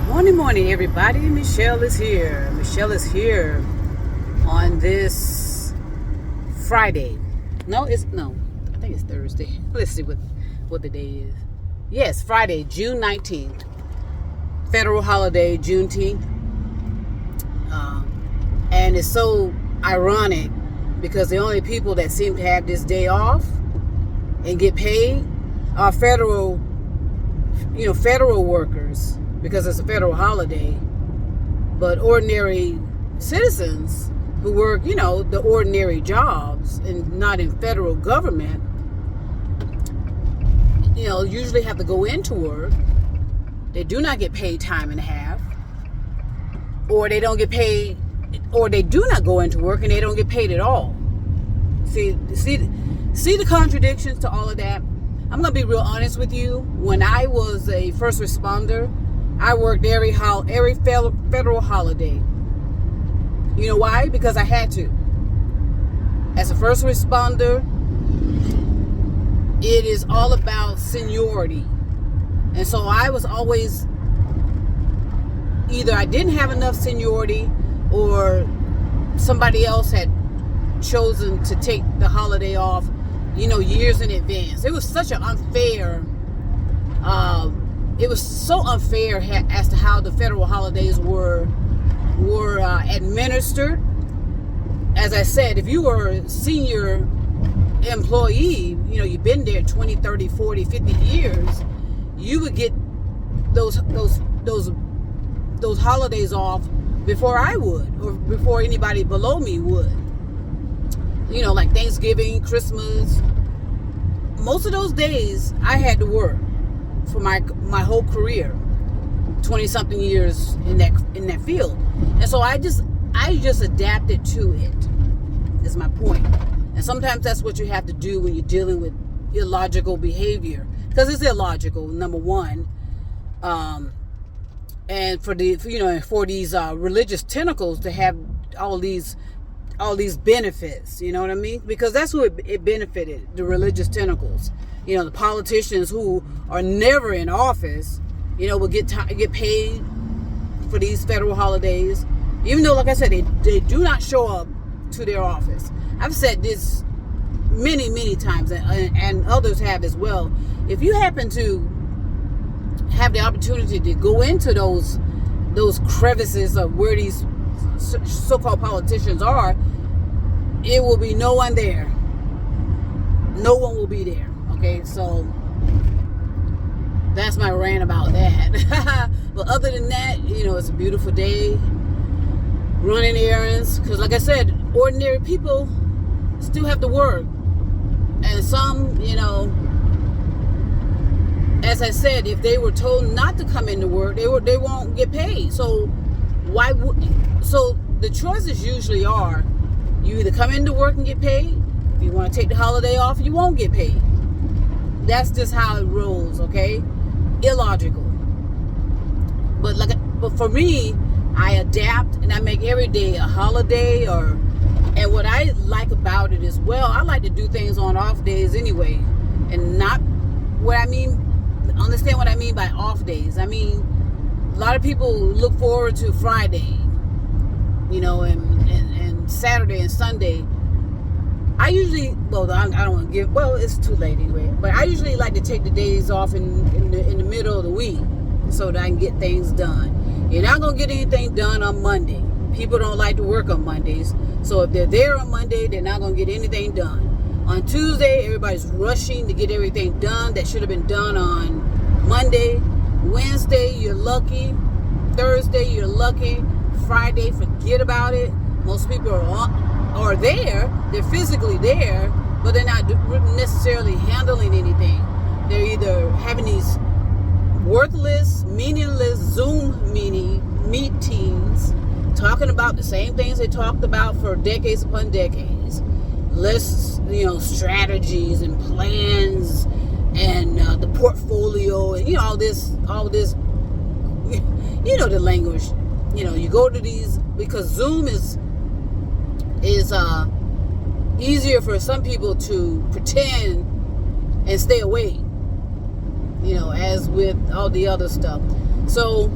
Morning, morning, everybody. Michelle is here. Michelle is here on this Friday. No. I think it's Thursday. Let's see what the day is. Yes, Friday, June 19th. Federal holiday, Juneteenth. And it's so ironic because the only people that seem to have this day off and get paid are federal workers, because it's a federal holiday. But ordinary citizens who work, the ordinary jobs and not in federal government, usually have to go into work. They do not get paid time and a half, or they don't get paid, or they do not go into work and they don't get paid at all. See the contradictions to all of that. I'm going to be real honest with you. When I was a first responder, I worked every federal holiday. You know why? Because I had to. As a first responder, it is all about seniority. And so I was always, either I didn't have enough seniority or somebody else had chosen to take the holiday off, years in advance. It was such an unfair, it was so unfair as to how the federal holidays were administered. As I said, if you were a senior employee, you've been there 20, 30, 40, 50 years, you would get those holidays off before I would, or before anybody below me would. Like Thanksgiving, Christmas. Most of those days I had to work for my whole career, 20-something years in that field. And so I just adapted to it, is my point. And sometimes that's what you have to do when you're dealing with illogical behavior, because it's illogical, number one. And for these religious tentacles to have all these benefits, you know what I mean? Because that's who it benefited, the religious tentacles. The politicians who are never in office, will get paid for these federal holidays, even though, like I said, they do not show up to their office. I've said this many, many times, and others have as well. If you happen to have the opportunity to go into those crevices of where these so-called politicians are, it will be no one there. No one will be there. Okay, so that's my rant about that. But other than that, it's a beautiful day. Running errands, because like I said, ordinary people still have to work, and some, as I said, if they were told not to come into work, they won't get paid. So so the choices usually are, you either come into work and get paid. If you want to take the holiday off, you won't get paid. That's just how it rolls, okay? Illogical. But for me, I adapt and I make every day a holiday. And what I like about it as well, I like to do things on off days anyway, and not what I mean. Understand what I mean by off days. I mean, a lot of people look forward to Friday, and Saturday and Sunday. I usually, I don't want to give, it's too late anyway, but I usually like to take the days off in the middle of the week so that I can get things done. You're not going to get anything done on Monday. People don't like to work on Mondays. So if they're there on Monday, they're not going to get anything done. On Tuesday, everybody's rushing to get everything done that should have been done on Monday. Wednesday, you're lucky. Thursday, you're lucky. Friday, forget about it. Most people are there. They're physically there, but they're not necessarily handling anything. They're either having these worthless, meaningless Zoom meetings, talking about the same things they talked about for decades upon decades. Lists, strategies and plans, and the portfolio, and all this, the language. You go to these because Zoom is easier for some people to pretend and stay awake, as with all the other stuff. So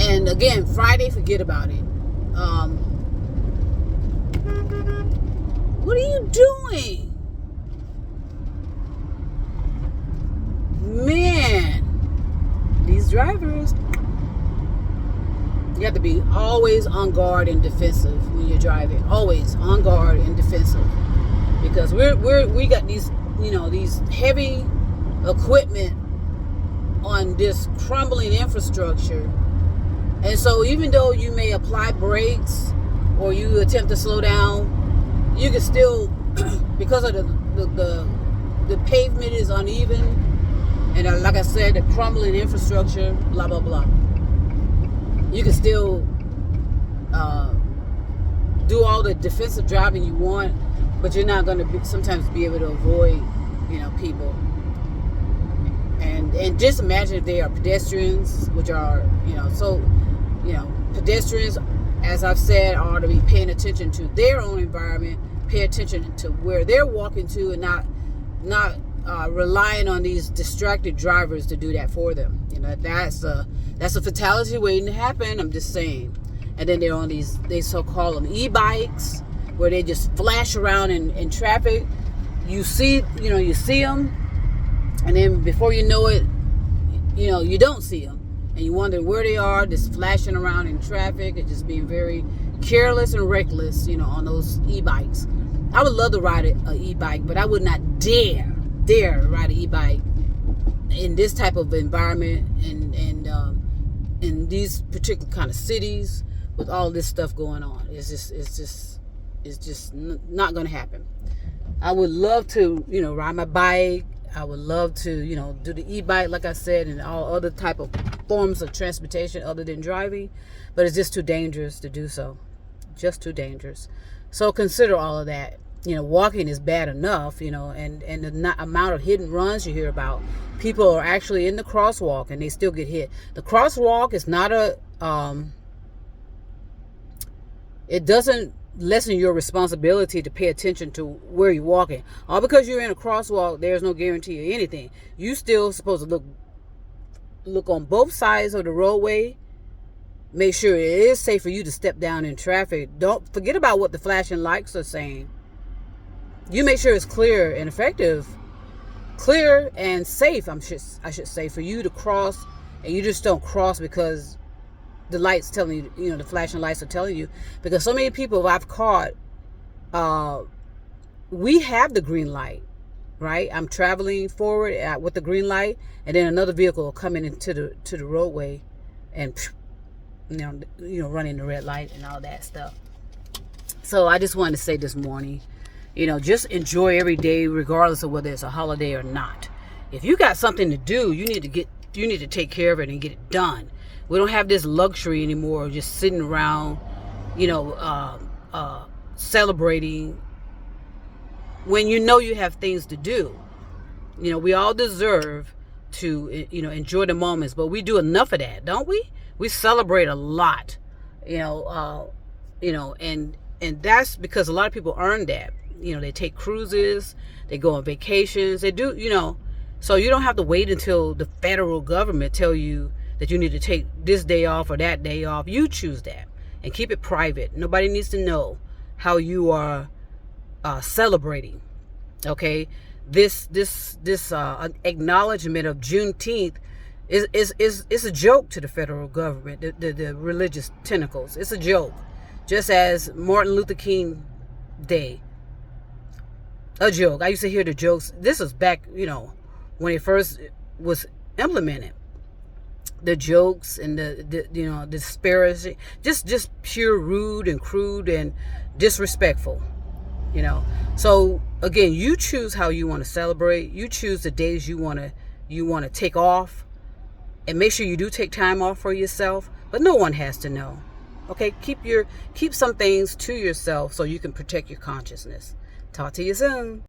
And again, Friday, forget about it. What are you doing? Man, these drivers, you have to be always on guard and defensive when you're driving. Always on guard and defensive, because we got these, these heavy equipment on this crumbling infrastructure, and so even though you may apply brakes or you attempt to slow down, you can still, because of the pavement is uneven, and like I said, the crumbling infrastructure, blah blah blah. You can still do all the defensive driving you want, but you're not going to sometimes be able to avoid, people. And just imagine if they are pedestrians, which are, pedestrians, as I've said, are to be paying attention to their own environment, pay attention to where they're walking to, and not relying on these distracted drivers to do that for them. That's a fatality waiting to happen. I'm just saying. And then they're on these, they so-call them e-bikes, where they just flash around in traffic. You see them, and then before you know it, you don't see them, and you wonder where they are, just flashing around in traffic and just being very careless and reckless, on those e-bikes. I would love to ride an e-bike, but I would not dare ride an e-bike in this type of environment and in these particular kind of cities with all this stuff going on. It's just not going to happen. I would love to, ride my bike. I would love to, do the e-bike, like I said, and all other type of forms of transportation other than driving, but it's just too dangerous to do so. Just too dangerous. So consider all of that. Walking is bad enough, and the amount of hit and runs you hear about. People are actually in the crosswalk and they still get hit. The crosswalk is not it doesn't lessen your responsibility to pay attention to where you're walking. All because you're in a crosswalk, there's no guarantee of anything. You still supposed to look on both sides of the roadway. Make sure it is safe for you to step down in traffic. Don't forget about what the flashing lights are saying. You make sure it's clear and effective, clear and safe, I should say, for you to cross, and you just don't cross because the lights telling you, the flashing lights are telling you. Because so many people I've caught, we have the green light, right? I'm traveling forward with the green light, and then another vehicle coming into the roadway, and running the red light and all that stuff. So I just wanted to say this morning, just enjoy every day, regardless of whether it's a holiday or not. If you got something to do, you need to take care of it and get it done. We don't have this luxury anymore of just sitting around, celebrating when you have things to do. We all deserve to, enjoy the moments, but we do enough of that, don't we? We celebrate a lot, and that's because a lot of people earn that. They take cruises, they go on vacations, they do, so you don't have to wait until the federal government tell you that you need to take this day off or that day off. You choose that and keep it private. Nobody needs to know how you are celebrating. Okay, this acknowledgement of Juneteenth is a joke to the federal government, the religious tentacles. It's a joke, just as Martin Luther King Day. A joke. I used to hear the jokes. This was back, when it first was implemented. The jokes and the disparity, just pure rude and crude and disrespectful. So again, you choose how you want to celebrate. You choose the days you want to take off, and make sure you do take time off for yourself. But no one has to know. Okay, keep some things to yourself so you can protect your consciousness. Talk to you soon.